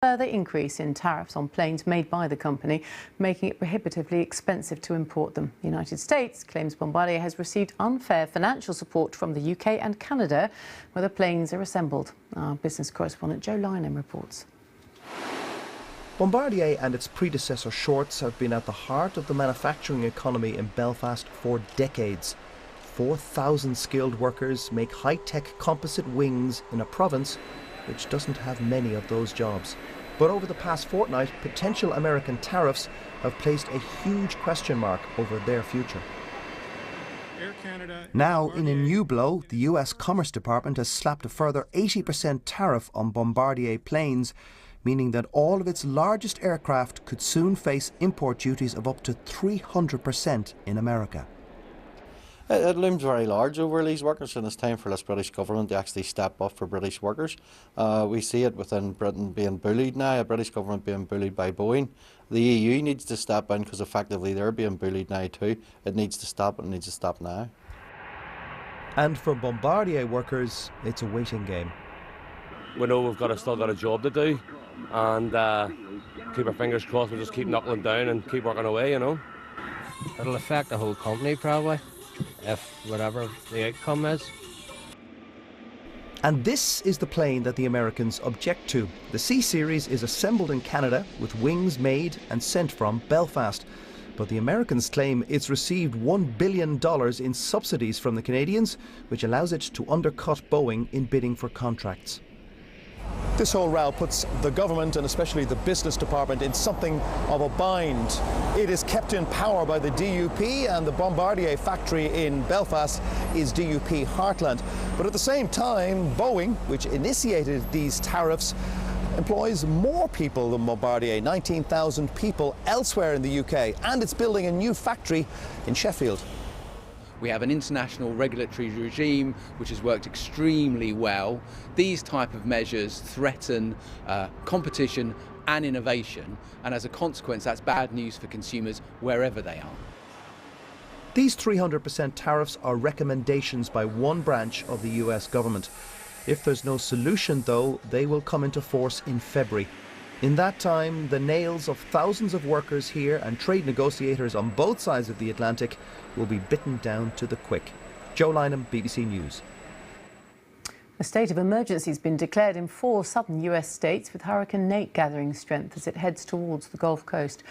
Further increase in tariffs on planes made by the company, making it prohibitively expensive to import them. The United States claims Bombardier has received unfair financial support from the UK and Canada, where the planes are assembled. Our business correspondent Joe Lynam reports. Bombardier and its predecessor Shorts have been at the heart of the manufacturing economy in Belfast for decades. 4,000 skilled workers make high-tech composite wings in a province which doesn't have many of those jobs. But over the past fortnight, potential American tariffs have placed a huge question mark over their future. Now, in a new blow, the US Commerce Department has slapped a further 80% tariff on Bombardier planes, meaning that all of its largest aircraft could soon face import duties of up to 300% in America. It looms very large over these workers, and it's time for this British government to actually step up for British workers. We see it within Britain being bullied now, the British government being bullied by Boeing. The EU needs to step in because effectively they're being bullied now too. It needs to stop, and it needs to stop now. And for Bombardier workers, it's a waiting game. We know we've still got a job to do, and keep our fingers crossed. We just keep knuckling down and keep working away, you know. It'll affect the whole company probably, if whatever the outcome is. And this is the plane that the Americans object to. The C-Series is assembled in Canada with wings made and sent from Belfast. But the Americans claim it's received $1 billion in subsidies from the Canadians, which allows it to undercut Boeing in bidding for contracts. This whole row puts the government and especially the business department in something of a bind. It is kept in power by the DUP, and the Bombardier factory in Belfast is DUP heartland. But at the same time, Boeing, which initiated these tariffs, employs more people than Bombardier, 19,000 people elsewhere in the UK, and it's building a new factory in Sheffield. We have an international regulatory regime which has worked extremely well. These type of measures threaten competition and innovation, and as a consequence that's bad news for consumers wherever they are. These 300% tariffs are recommendations by one branch of the US government. If there's no solution, though, they will come into force in February. In that time, the nails of thousands of workers here and trade negotiators on both sides of the Atlantic will be bitten down to the quick. Joe Lynam, BBC News. A state of emergency has been declared in 4 southern US states, with Hurricane Nate gathering strength as it heads towards the Gulf Coast.